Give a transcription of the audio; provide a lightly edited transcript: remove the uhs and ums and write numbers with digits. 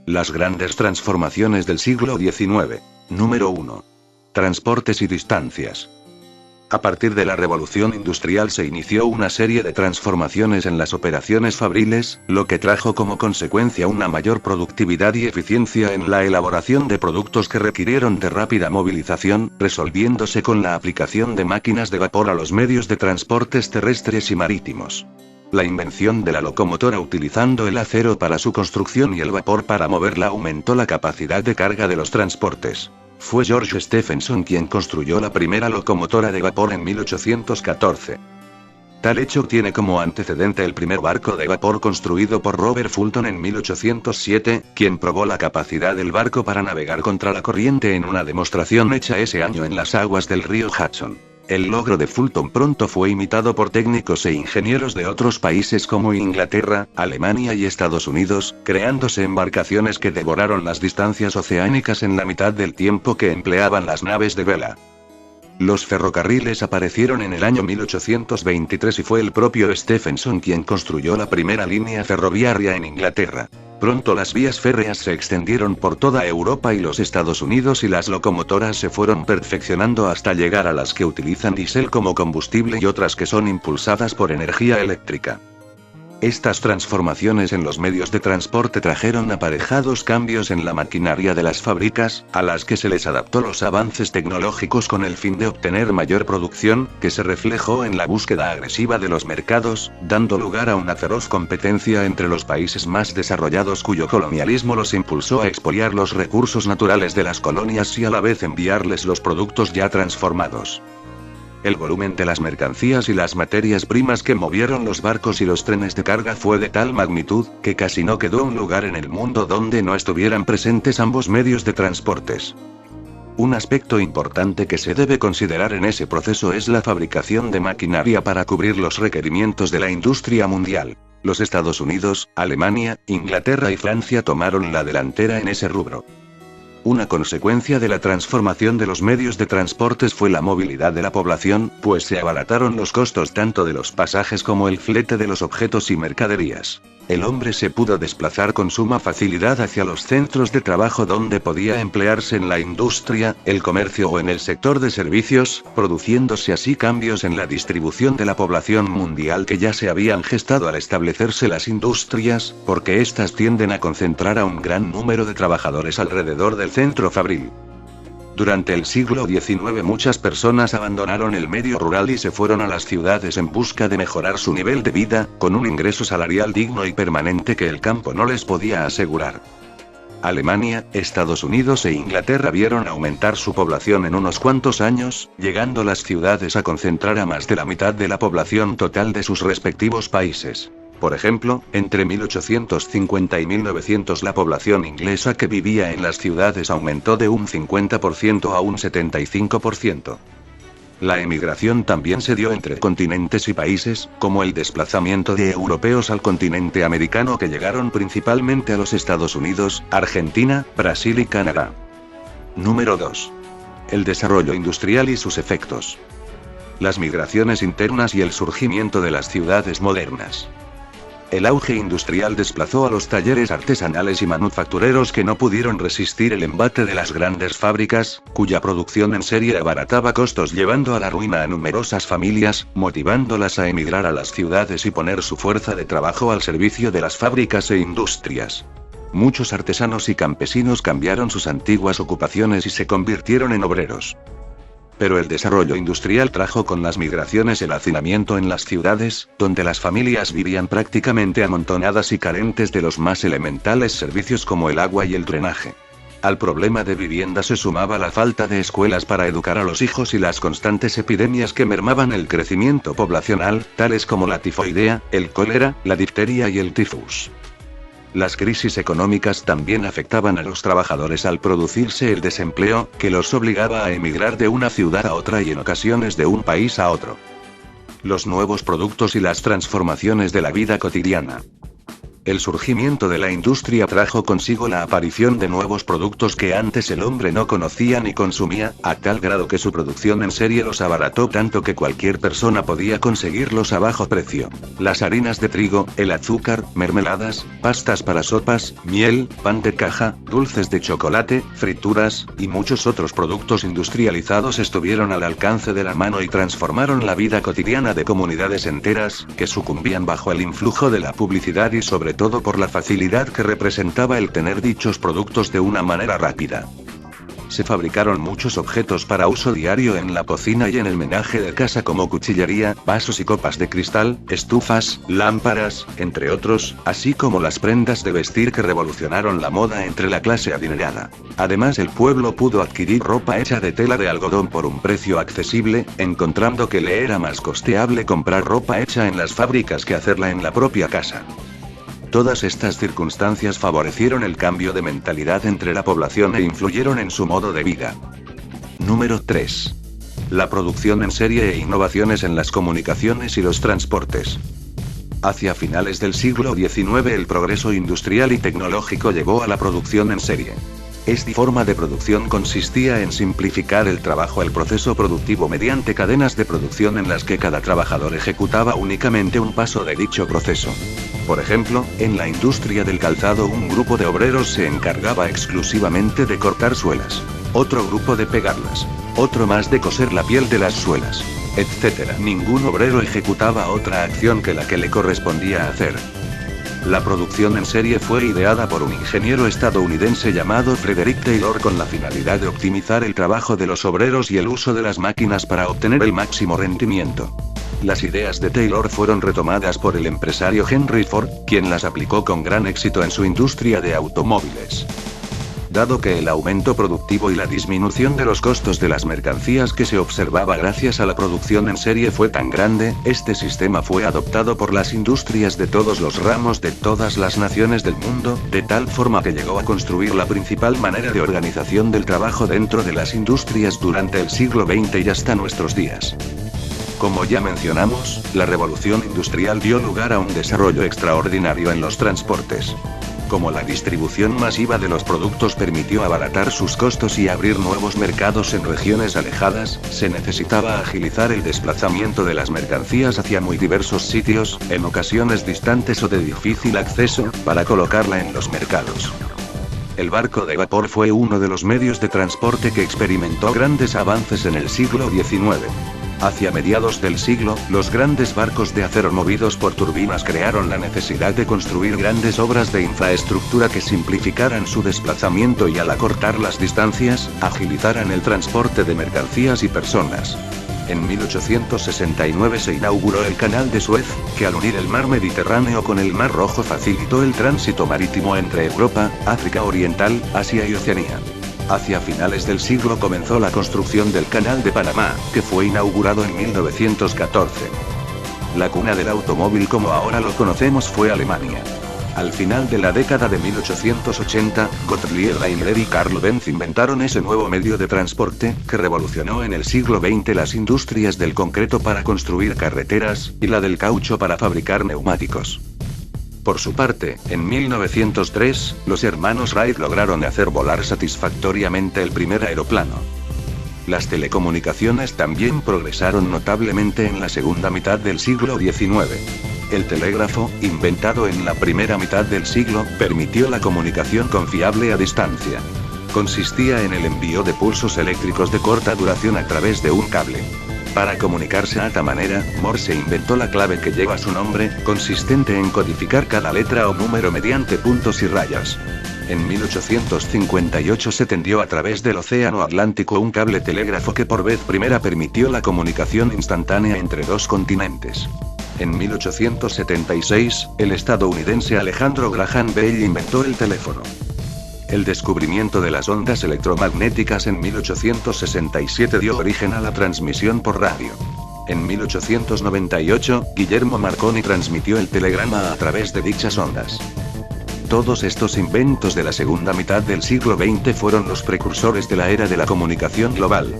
Las grandes transformaciones del siglo XIX. Número 1. Transportes y distancias. A partir de la revolución industrial se inició una serie de transformaciones en las operaciones fabriles, lo que trajo como consecuencia una mayor productividad y eficiencia en la elaboración de productos que requirieron de rápida movilización, resolviéndose con la aplicación de máquinas de vapor a los medios de transportes terrestres y marítimos. La invención de la locomotora utilizando el acero para su construcción y el vapor para moverla aumentó la capacidad de carga de los transportes. Fue George Stephenson quien construyó la primera locomotora de vapor en 1814. Tal hecho tiene como antecedente el primer barco de vapor construido por Robert Fulton en 1807, quien probó la capacidad del barco para navegar contra la corriente en una demostración hecha ese año en las aguas del río Hudson. El logro de Fulton pronto fue imitado por técnicos e ingenieros de otros países como Inglaterra, Alemania y Estados Unidos, creándose embarcaciones que devoraron las distancias oceánicas en la mitad del tiempo que empleaban las naves de vela. Los ferrocarriles aparecieron en el año 1823 y fue el propio Stephenson quien construyó la primera línea ferroviaria en Inglaterra. Pronto las vías férreas se extendieron por toda Europa y los Estados Unidos y las locomotoras se fueron perfeccionando hasta llegar a las que utilizan diésel como combustible y otras que son impulsadas por energía eléctrica. Estas transformaciones en los medios de transporte trajeron aparejados cambios en la maquinaria de las fábricas, a las que se les adaptó los avances tecnológicos con el fin de obtener mayor producción, que se reflejó en la búsqueda agresiva de los mercados, dando lugar a una feroz competencia entre los países más desarrollados cuyo colonialismo los impulsó a expoliar los recursos naturales de las colonias y a la vez enviarles los productos ya transformados. El volumen de las mercancías y las materias primas que movieron los barcos y los trenes de carga fue de tal magnitud, que casi no quedó un lugar en el mundo donde no estuvieran presentes ambos medios de transportes. Un aspecto importante que se debe considerar en ese proceso es la fabricación de maquinaria para cubrir los requerimientos de la industria mundial. Los Estados Unidos, Alemania, Inglaterra y Francia tomaron la delantera en ese rubro. Una consecuencia de la transformación de los medios de transportes fue la movilidad de la población, pues se abarataron los costos tanto de los pasajes como el flete de los objetos y mercaderías. El hombre se pudo desplazar con suma facilidad hacia los centros de trabajo donde podía emplearse en la industria, el comercio o en el sector de servicios, produciéndose así cambios en la distribución de la población mundial que ya se habían gestado al establecerse las industrias, porque éstas tienden a concentrar a un gran número de trabajadores alrededor del centro fabril. Durante el siglo XIX muchas personas abandonaron el medio rural y se fueron a las ciudades en busca de mejorar su nivel de vida, con un ingreso salarial digno y permanente que el campo no les podía asegurar. Alemania, Estados Unidos e Inglaterra vieron aumentar su población en unos cuantos años, llegando las ciudades a concentrar a más de la mitad de la población total de sus respectivos países. Por ejemplo, entre 1850 y 1900 la población inglesa que vivía en las ciudades aumentó de un 50% a un 75%. La emigración también se dio entre continentes y países, como el desplazamiento de europeos al continente americano que llegaron principalmente a los Estados Unidos, Argentina, Brasil y Canadá. Número 2. El desarrollo industrial y sus efectos. Las migraciones internas y el surgimiento de las ciudades modernas. El auge industrial desplazó a los talleres artesanales y manufactureros que no pudieron resistir el embate de las grandes fábricas, cuya producción en serie abarataba costos llevando a la ruina a numerosas familias, motivándolas a emigrar a las ciudades y poner su fuerza de trabajo al servicio de las fábricas e industrias. Muchos artesanos y campesinos cambiaron sus antiguas ocupaciones y se convirtieron en obreros. Pero el desarrollo industrial trajo con las migraciones el hacinamiento en las ciudades, donde las familias vivían prácticamente amontonadas y carentes de los más elementales servicios como el agua y el drenaje. Al problema de vivienda se sumaba la falta de escuelas para educar a los hijos y las constantes epidemias que mermaban el crecimiento poblacional, tales como la tifoidea, el cólera, la difteria y el tifus. Las crisis económicas también afectaban a los trabajadores al producirse el desempleo, que los obligaba a emigrar de una ciudad a otra y en ocasiones de un país a otro. Los nuevos productos y las transformaciones de la vida cotidiana. El surgimiento de la industria trajo consigo la aparición de nuevos productos que antes el hombre no conocía ni consumía, a tal grado que su producción en serie los abarató tanto que cualquier persona podía conseguirlos a bajo precio. Las harinas de trigo, el azúcar, mermeladas, pastas para sopas, miel, pan de caja, dulces de chocolate, frituras, y muchos otros productos industrializados estuvieron al alcance de la mano y transformaron la vida cotidiana de comunidades enteras, que sucumbían bajo el influjo de la publicidad y sobre todo por la facilidad que representaba el tener dichos productos de una manera rápida. Se fabricaron muchos objetos para uso diario en la cocina y en el menaje de casa como cuchillería, vasos y copas de cristal, estufas, lámparas, entre otros, así como las prendas de vestir que revolucionaron la moda entre la clase adinerada. Además, el pueblo pudo adquirir ropa hecha de tela de algodón por un precio accesible, encontrando que le era más costeable comprar ropa hecha en las fábricas que hacerla en la propia casa. Todas estas circunstancias favorecieron el cambio de mentalidad entre la población e influyeron en su modo de vida. Número 3. La producción en serie e innovaciones en las comunicaciones y los transportes. Hacia finales del siglo XIX el progreso industrial y tecnológico llevó a la producción en serie. Esta forma de producción consistía en simplificar el trabajo al proceso productivo mediante cadenas de producción en las que cada trabajador ejecutaba únicamente un paso de dicho proceso. Por ejemplo, en la industria del calzado un grupo de obreros se encargaba exclusivamente de cortar suelas, otro grupo de pegarlas, otro más de coser la piel de las suelas, etc. Ningún obrero ejecutaba otra acción que la que le correspondía hacer. La producción en serie fue ideada por un ingeniero estadounidense llamado Frederick Taylor con la finalidad de optimizar el trabajo de los obreros y el uso de las máquinas para obtener el máximo rendimiento. Las ideas de Taylor fueron retomadas por el empresario Henry Ford, quien las aplicó con gran éxito en su industria de automóviles. Dado que el aumento productivo y la disminución de los costos de las mercancías que se observaba gracias a la producción en serie fue tan grande, este sistema fue adoptado por las industrias de todos los ramos de todas las naciones del mundo, de tal forma que llegó a construir la principal manera de organización del trabajo dentro de las industrias durante el siglo XX y hasta nuestros días. Como ya mencionamos, la revolución industrial dio lugar a un desarrollo extraordinario en los transportes. Como la distribución masiva de los productos permitió abaratar sus costos y abrir nuevos mercados en regiones alejadas, se necesitaba agilizar el desplazamiento de las mercancías hacia muy diversos sitios, en ocasiones distantes o de difícil acceso, para colocarla en los mercados. El barco de vapor fue uno de los medios de transporte que experimentó grandes avances en el siglo XIX. Hacia mediados del siglo, los grandes barcos de acero movidos por turbinas crearon la necesidad de construir grandes obras de infraestructura que simplificaran su desplazamiento y al acortar las distancias, agilizaran el transporte de mercancías y personas. En 1869 se inauguró el Canal de Suez, que al unir el mar Mediterráneo con el Mar Rojo facilitó el tránsito marítimo entre Europa, África Oriental, Asia y Oceanía. Hacia finales del siglo comenzó la construcción del Canal de Panamá, que fue inaugurado en 1914. La cuna del automóvil como ahora lo conocemos fue Alemania. Al final de la década de 1880, Gottlieb Daimler y Karl Benz inventaron ese nuevo medio de transporte, que revolucionó en el siglo XX las industrias del concreto para construir carreteras, y la del caucho para fabricar neumáticos. Por su parte, en 1903, los hermanos Wright lograron hacer volar satisfactoriamente el primer aeroplano. Las telecomunicaciones también progresaron notablemente en la segunda mitad del siglo XIX. El telégrafo, inventado en la primera mitad del siglo, permitió la comunicación confiable a distancia. Consistía en el envío de pulsos eléctricos de corta duración a través de un cable. Para comunicarse a esta manera, Morse inventó la clave que lleva su nombre, consistente en codificar cada letra o número mediante puntos y rayas. En 1858 se tendió a través del Océano Atlántico un cable telégrafo que por vez primera permitió la comunicación instantánea entre dos continentes. En 1876, el estadounidense Alejandro Graham Bell inventó el teléfono. El descubrimiento de las ondas electromagnéticas en 1867 dio origen a la transmisión por radio. En 1898, Guillermo Marconi transmitió el telegrama a través de dichas ondas. Todos estos inventos de la segunda mitad del siglo XX fueron los precursores de la era de la comunicación global.